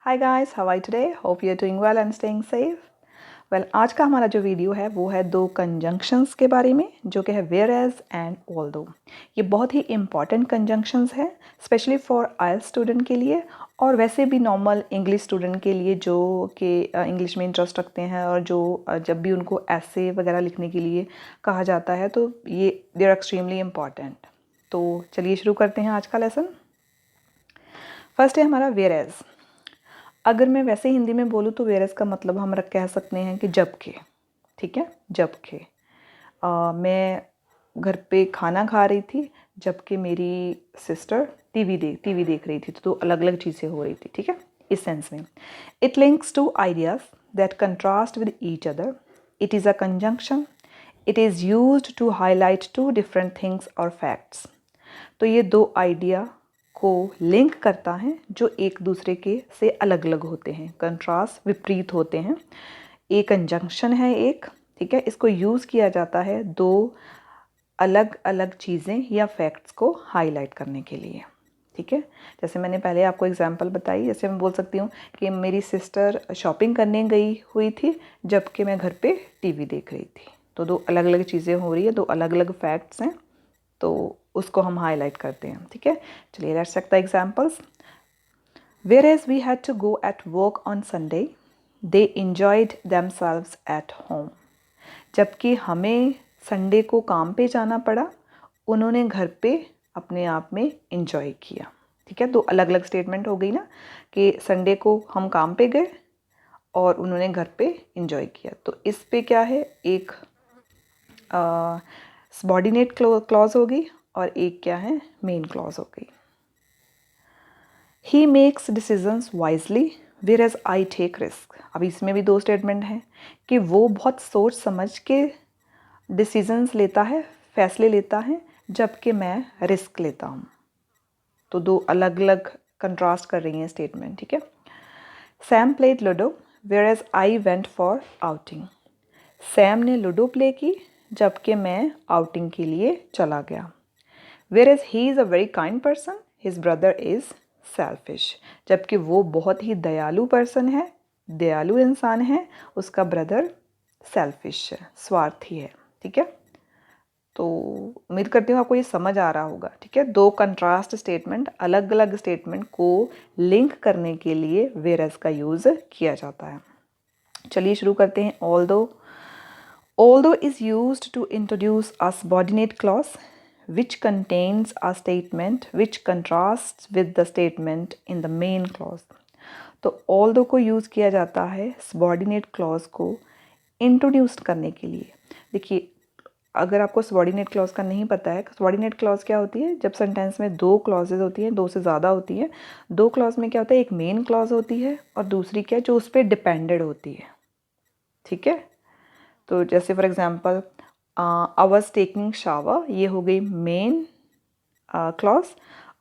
Hi guys, how are you today? Hope you are doing well and staying safe. Well, आज का हमारा जो video है वो है दो कंजंक्शंस के बारे में, जो कि है वेयर एज एंड ऑल्दो। ये बहुत ही इंपॉर्टेंट कंजंक्शंस है, स्पेशली फॉर आइल्स स्टूडेंट के लिए और वैसे भी नॉर्मल इंग्लिश स्टूडेंट के लिए जो कि इंग्लिश में इंटरेस्ट रखते हैं और जो जब भी उनको ऐसे वगैरह लिखने के लिए कहा जाता है तो ये दे आर एक्सट्रीमली इम्पॉर्टेंट। तो चलिए शुरू करते हैं आज का लेसन। फर्स्ट है हमारा वेयर एज। अगर मैं वैसे हिंदी में बोलूँ तो वेयरएज का मतलब हम कह सकते हैं कि जबकि। ठीक है, जबकि मैं घर पे खाना खा रही थी जबकि मेरी सिस्टर टीवी देख रही थी, तो अलग अलग चीज़ें हो रही थी। ठीक है, इस सेंस में it links to ideas that contrast with each other. It is a conjunction. It is used to highlight two different things और फैक्ट्स। तो ये दो आइडिया को लिंक करता है जो एक दूसरे के से अलग अलग होते हैं, कंट्रास्ट, विपरीत होते हैं। एक कंजंक्शन है एक, ठीक है, इसको यूज़ किया जाता है दो अलग अलग चीज़ें या फैक्ट्स को हाईलाइट करने के लिए। ठीक है, जैसे मैंने पहले आपको एग्जांपल बताई, जैसे मैं बोल सकती हूँ कि मेरी सिस्टर शॉपिंग करने गई हुई थी जबकि मैं घर पे टीवी देख रही थी। तो दो अलग अलग चीज़ें हो रही है, दो अलग अलग फैक्ट्स हैं, तो उसको हम हाईलाइट करते हैं। ठीक है, चलिए let's check the examples. Whereas we had to go at work on Sunday, they enjoyed themselves at home. जबकि हमें संडे को काम पे जाना पड़ा, उन्होंने घर पे अपने आप में इंजॉय किया। ठीक है, दो अलग अलग स्टेटमेंट हो गई ना, कि संडे को हम काम पे गए और उन्होंने घर पे इंजॉय किया। तो इस पे क्या है, एक सबॉर्डिनेट क्लॉज हो गई और एक क्या है, मेन क्लॉज हो गई। He makes decisions wisely whereas I take risk. अब इसमें भी दो स्टेटमेंट हैं कि वो बहुत सोच समझ के डिसीजंस लेता है, फैसले लेता है, जबकि मैं रिस्क लेता हूँ। तो दो अलग अलग कंट्रास्ट कर रही हैं स्टेटमेंट। ठीक है, Sam played ludo whereas I went for outing. Sam ने लूडो प्ले की जबकि मैं आउटिंग के लिए चला गया। Whereas he is a very kind person, his brother is selfish. जबकि वो बहुत ही दयालु पर्सन है, दयालु इंसान है, उसका ब्रदर सेल्फिश है, स्वार्थी है। ठीक है, तो उम्मीद करती हूँ आपको ये समझ आ रहा होगा। ठीक है, दो कंट्रास्ट स्टेटमेंट, अलग अलग स्टेटमेंट को लिंक करने के लिए वेयर एज का यूज़ किया जाता है। चलिए शुरू करते हैं। Although is used to introduce a subordinate clause which contains a statement which contrasts with the statement in the main clause. तो although को यूज़ किया जाता है subordinate clause को इंट्रोड्यूस करने के लिए। देखिए, अगर आपको subordinate clause का नहीं पता है, subordinate clause क्या होती है, जब सेंटेंस में दो क्लॉजेज होती हैं, दो से ज़्यादा होती हैं, दो क्लॉज में क्या होता है, एक मेन क्लॉज होती है और दूसरी क्या, जो उस पर डिपेंडेड होती है। ठीक है, तो जैसे for example I was taking shower, ये हो गई मेन क्लॉज,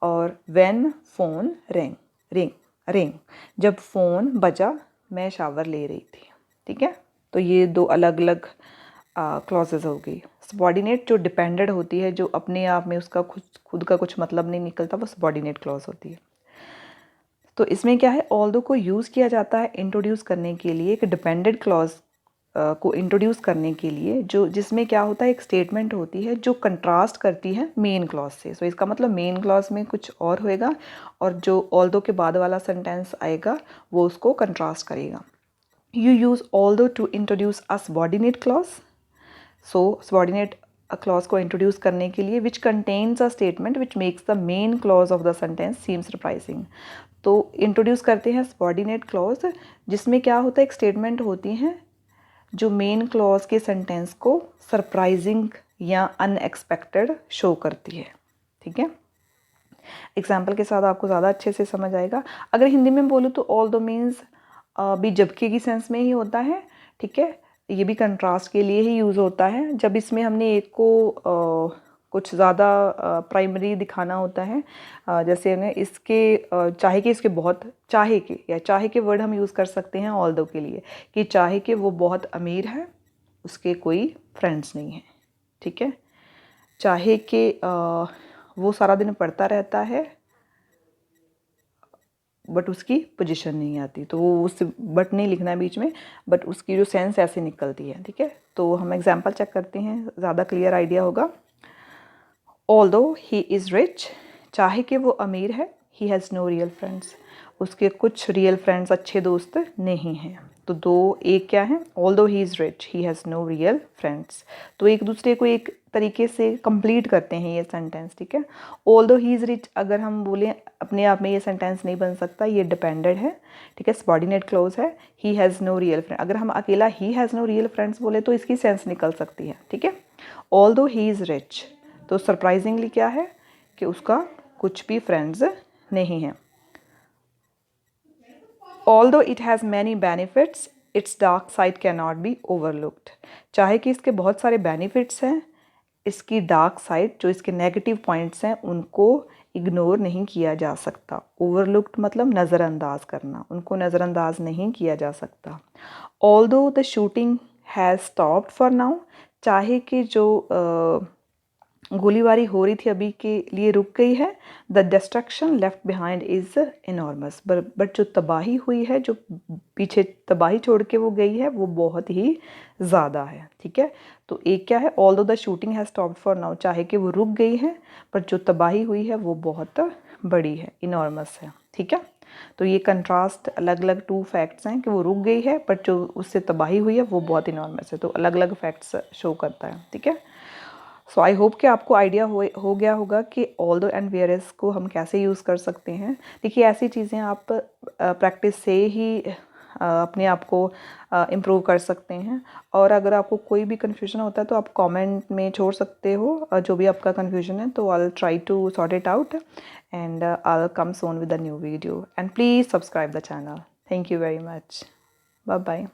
और व्हेन फोन रिंग, जब फ़ोन बजा मैं शावर ले रही थी। ठीक है, तो ये दो अलग अलग क्लॉजेज हो गई। सबॉर्डिनेट जो डिपेंडेड होती है, जो अपने आप में उसका खुद का कुछ मतलब नहीं निकलता, वो सबॉर्डिनेट क्लॉज होती है। तो इसमें क्या है, ऑल्दो को यूज़ किया जाता है इंट्रोड्यूस करने के लिए, एक डिपेंडेड क्लॉज को इंट्रोड्यूस करने के लिए, जो जिसमें क्या होता है, एक स्टेटमेंट होती है जो कंट्रास्ट करती है मेन क्लॉज से। सो इसका मतलब मेन क्लॉज में कुछ और होएगा और जो ऑल्दो के बाद वाला सेंटेंस आएगा वो उसको कंट्रास्ट करेगा। You use although to introduce a subordinate clause. So subordinate clause को इंट्रोड्यूस करने के लिए which contains a statement which makes the main clause of the sentence seem surprising. तो इंट्रोड्यूस करते हैं सबॉर्डिनेट क्लॉज, जिसमें क्या होता है, एक स्टेटमेंट होती हैं जो मेन क्लॉज के सेंटेंस को सरप्राइजिंग या अनएक्सपेक्टेड शो करती है। ठीक है, एग्जाम्पल के साथ आपको ज़्यादा अच्छे से समझ आएगा। अगर हिंदी में बोलूँ तो ऑल दो मीन्स भी जबकि की सेंस में ही होता है। ठीक है, ये भी कंट्रास्ट के लिए ही यूज़ होता है, जब इसमें हमने एक को कुछ ज़्यादा प्राइमरी दिखाना होता है। जैसे हमें इसके चाहे कि इसके बहुत, चाहे के या चाहे के वर्ड हम यूज़ कर सकते हैं ऑल्दो के लिए, कि चाहे कि वो बहुत अमीर है, उसके कोई फ्रेंड्स नहीं हैं। ठीक है, चाहे कि वो सारा दिन पढ़ता रहता है, बट उसकी पोजीशन नहीं आती, तो वो उस बट नहीं लिखना है बीच में, बट उसकी जो सेंस ऐसे निकलती है। ठीक है, तो हम एग्जाम्पल चेक करते हैं, ज़्यादा क्लियर आइडिया होगा। ऑल्दो ही इज़ रिच, चाहे कि वो अमीर है, he has no real friends, उसके कुछ रियल फ्रेंड्स अच्छे दोस्त नहीं हैं। तो दो एक क्या है, although he is rich he has no real friends, तो एक दूसरे को एक तरीके से कंप्लीट करते हैं ये सेंटेंस। ठीक है, ऑल्दो ही इज़ रिच अगर हम बोलें अपने आप में ये सेंटेंस नहीं बन सकता, ये डिपेंडेंट है। ठीक है, सबॉर्डिनेट क्लोज है। He has no real friend, अगर हम अकेला he has no real friends बोले तो इसकी सेंस निकल सकती है। ठीक है, ऑल्दो ही इज़ रिच, तो सरप्राइजिंगली क्या है कि उसका कुछ भी फ्रेंड्स नहीं है। Although it has many benefits, it's dark side can not be overlooked, चाहे कि इसके बहुत सारे बेनिफिट्स हैं, इसकी डार्क साइड जो इसके नेगेटिव पॉइंट्स हैं उनको इग्नोर नहीं किया जा सकता। ओवरलुक्ड मतलब नज़रअंदाज करना, उनको नज़रअंदाज नहीं किया जा सकता। Although the shooting has stopped for now, चाहे कि जो गोलीबारी हो रही थी अभी के लिए रुक गई है। The destruction left behind is enormous, but जो तबाही हुई है, जो पीछे तबाही छोड़ के वो गई है, वो बहुत ही ज़्यादा है। ठीक है, तो एक क्या है, although the shooting has stopped for now, चाहे कि वो रुक गई है, पर जो तबाही हुई है वो बहुत बड़ी है, इनॉर्मस है। ठीक है, तो ये कंट्रास्ट अलग अलग टू फैक्ट्स हैं कि वो रुक गई है, बट जो उससे तबाही हुई है वो बहुत इनॉर्मस है, तो अलग अलग फैक्ट्स शो करता है। ठीक है, सो आई होप कि आपको आइडिया हो गया होगा कि ऑल्दो एंड वेयरएज को हम कैसे यूज़ कर सकते हैं। देखिए, ऐसी चीज़ें आप प्रैक्टिस से ही अपने आप को इम्प्रूव कर सकते हैं। और अगर आपको कोई भी कन्फ्यूजन होता है तो आप कमेंट में छोड़ सकते हो, जो भी आपका कन्फ्यूजन है, तो I will try to sort it out and I will come soon with a new video, and please subscribe the channel. Thank you very much, bye bye.